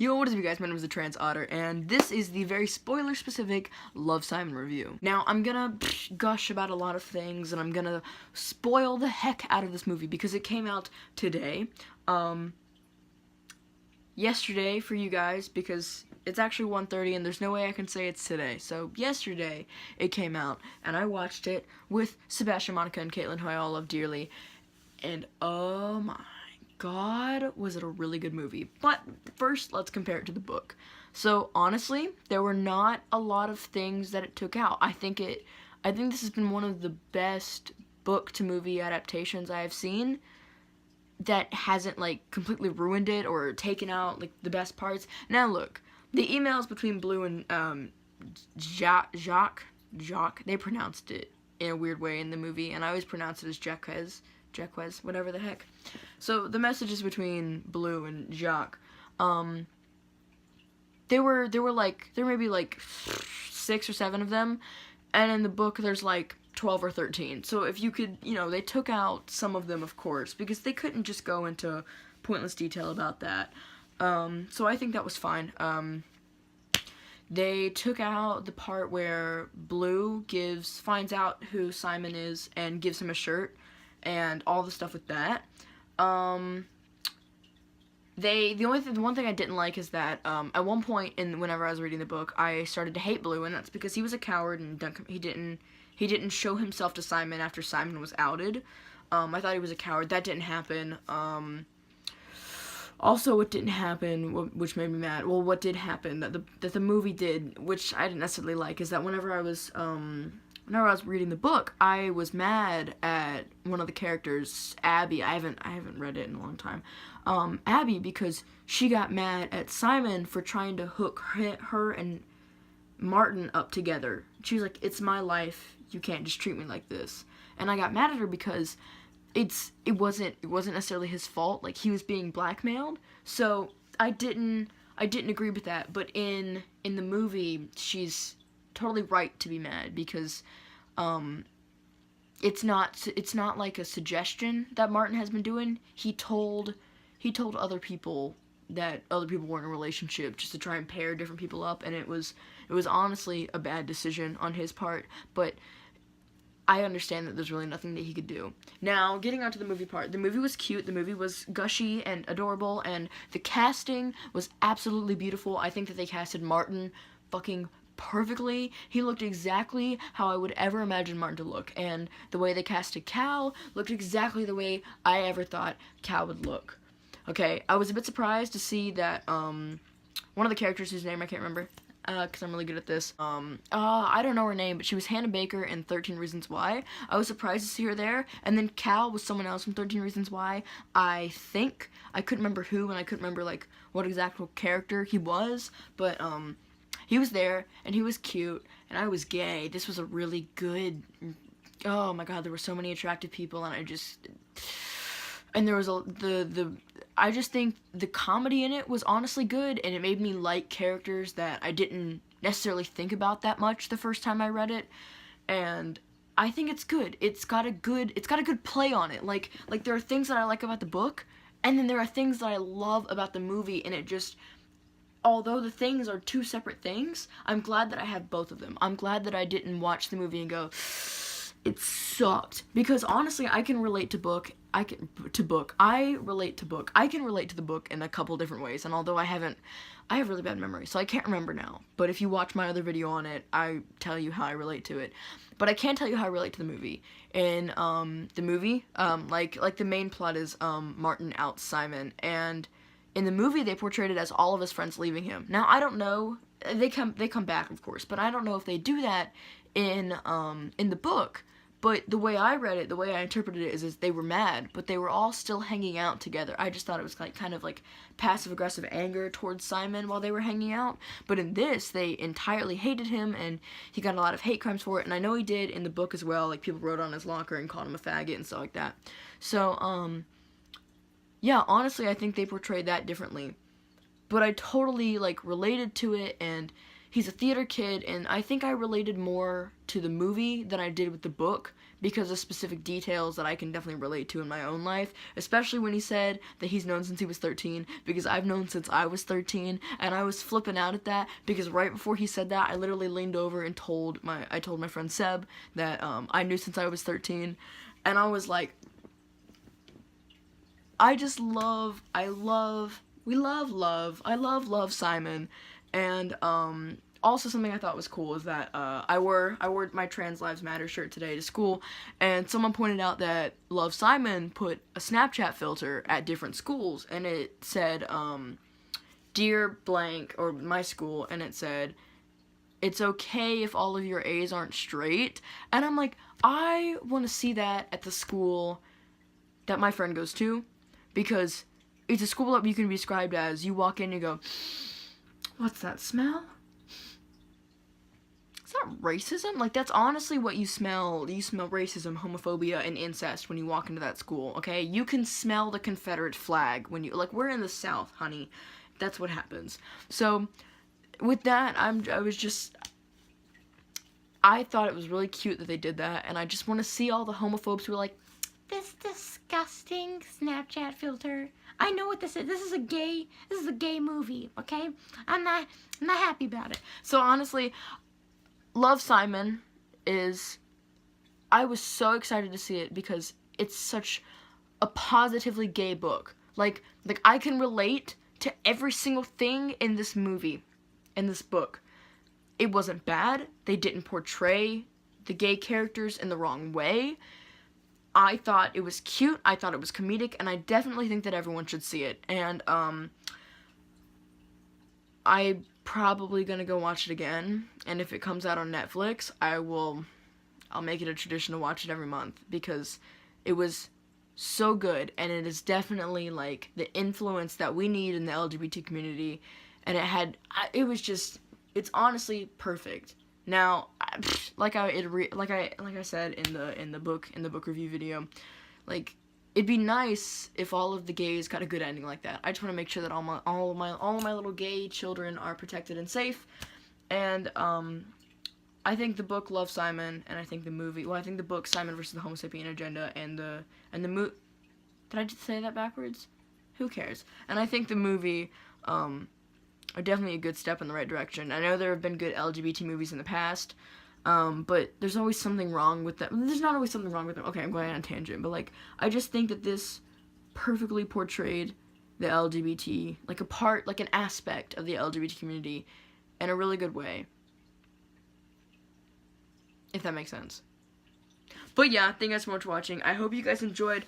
Yo, what is up, you guys? My name is the Trans Otter, and this is the very spoiler-specific Love, Simon review. Now, I'm gonna gush about a lot of things, and I'm gonna spoil the heck out of this movie because it came out today. Yesterday for you guys, because it's actually 1:30 and there's no way I can say it's today. So yesterday it came out, and I watched it with Sebastian, Monica, and Caitlin, who I all love dearly. And oh my God, was it a really good movie. But first, let's compare it to the book. So honestly, there were not a lot of things that it took out. I think this has been one of the best book to movie adaptations I have seen that hasn't like completely ruined it or taken out like the best parts. Now look, the emails between Blue and Jacques, they pronounced it in a weird way in the movie, and I always pronounce it as Jaquez, whatever the heck. So the messages between Blue and Jacques, there were maybe like 6 or 7 of them, and in the book there's like 12 or 13. So if you could, they took out some of them, of course, because they couldn't just go into pointless detail about that. So I think that was fine. They took out the part where Blue finds out who Simon is and gives him a shirt and all the stuff with that. The one thing I didn't like is that at one point whenever I was reading the book, I started to hate Blue, and that's because he was a coward and he didn't show himself to Simon after Simon was outed. I thought he was a coward. That didn't happen. Also, what didn't happen, which made me mad, well, what did happen that the movie did, which I didn't necessarily like, is that whenever I was reading the book, I was mad at one of the characters, Abby. I haven't read it in a long time. Abby, because she got mad at Simon for trying to hook her and Martin up together. She was like, "It's my life. You can't just treat me like this." And I got mad at her because it wasn't necessarily his fault. Like, he was being blackmailed. So I didn't agree with that. But in the movie, she's totally right to be mad because it's not like a suggestion that Martin has been doing. He told other people that other people were in a relationship just to try and pair different people up, and it was honestly a bad decision on his part, but I understand that there's really nothing that he could do. Now, getting on to the movie part. The movie was cute, the movie was gushy and adorable, and the casting was absolutely beautiful. I think that they casted Martin fucking perfectly. He looked exactly how I would ever imagine Martin to look, and the way they casted Cal looked exactly the way I ever thought Cal would look. Okay, I was a bit surprised to see that one of the characters whose name I can't remember, because I'm really good at this. I don't know her name, but she was Hannah Baker in 13 Reasons Why. I was surprised to see her there, and then Cal was someone else from 13 Reasons Why. I think I couldn't remember who, and I couldn't remember like what exact character he was, but he was there, and he was cute, and I was gay. This was a really good. Oh my God, there were so many attractive people, and there was I just think the comedy in it was honestly good, and it made me like characters that I didn't necessarily think about that much the first time I read it, and I think it's good. It's got a good play on it. Like there are things that I like about the book, and then there are things that I love about the movie, and it just, although the things are two separate things, I'm glad that I have both of them. I'm glad that I didn't watch the movie and go, it sucked, because honestly, I can relate to book. I can relate to the book in a couple different ways, and although I have really bad memory, so I can't remember now. But if you watch my other video on it, I tell you how I relate to it. But I can't tell you how I relate to the movie. In the movie, like the main plot is Martin outs Simon, and in the movie they portrayed it as all of his friends leaving him. Now I don't know. They come back, of course, but I don't know if they do that in the book. But the way I read it, the way I interpreted it is they were mad, but they were all still hanging out together. I just thought it was like kind of like passive-aggressive anger towards Simon while they were hanging out. But in this, they entirely hated him, and he got a lot of hate crimes for it. And I know he did in the book as well. Like, people wrote on his locker and called him a faggot and stuff like that. So, yeah, honestly, I think they portrayed that differently. But I totally, like, related to it, and he's a theater kid, and I think I related more to the movie than I did with the book because of specific details that I can definitely relate to in my own life, especially when he said that he's known since he was 13, because I've known since I was 13, and I was flipping out at that because right before he said that, I literally leaned over and told my friend Seb that I knew since I was 13, and I was like, I love Simon, and also something I thought was cool is that I wore my Trans Lives Matter shirt today to school, and someone pointed out that Love Simon put a Snapchat filter at different schools, and it said dear blank, or my school, and it said it's okay if all of your A's aren't straight, and I'm like, I want to see that at the school that my friend goes to, because it's a school that you can be described as, you walk in and you go, what's that smell? Is that racism? Like, that's honestly what you smell. You smell racism, homophobia, and incest when you walk into that school, okay? You can smell the Confederate flag when you, like, we're in the South, honey. That's what happens. So, with that, I thought it was really cute that they did that, and I just want to see all the homophobes who are like, this disgusting Snapchat filter. I know what this is. This is a gay movie, okay? I'm not happy about it. So honestly, Love Simon I was so excited to see it because it's such a positively gay book. Like I can relate to every single thing in this movie, in this book. It wasn't bad. They didn't portray the gay characters in the wrong way. I thought it was cute, I thought it was comedic, and I definitely think that everyone should see it. And, I'm probably gonna go watch it again, and if it comes out on Netflix, I'll make it a tradition to watch it every month, because it was so good, and it is definitely, like, the influence that we need in the LGBT community, and it's honestly perfect. Now, like I said in the book review video, like, it'd be nice if all of the gays got a good ending like that. I just want to make sure that all of my little gay children are protected and safe. And I think the book Love Simon, and I think the movie, I think the book Simon versus the Homo Sapien Agenda, and the did I just say that backwards? Who cares? And I think the movie are definitely a good step in the right direction. I know there have been good LGBT movies in the past, but there's always something wrong with them. There's not always something wrong with them. Okay, I'm going on a tangent, but, like, I just think that this perfectly portrayed the LGBT, like, an aspect of the LGBT community in a really good way. If that makes sense. But yeah, thank you guys so much for watching. I hope you guys enjoyed.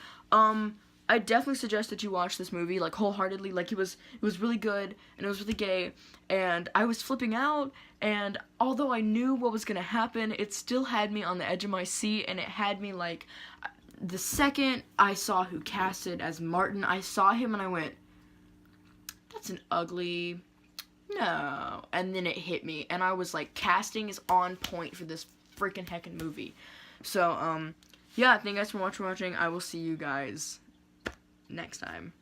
I definitely suggest that you watch this movie, like, wholeheartedly. Like, it was really good, and it was really gay, and I was flipping out, and although I knew what was gonna happen, it still had me on the edge of my seat, and it had me, like, the second I saw who casted as Martin, I saw him and I went, that's an ugly, no, and then it hit me, and I was like, casting is on point for this freaking heckin' movie. So, yeah, thank you guys for watching. I will see you guys next time.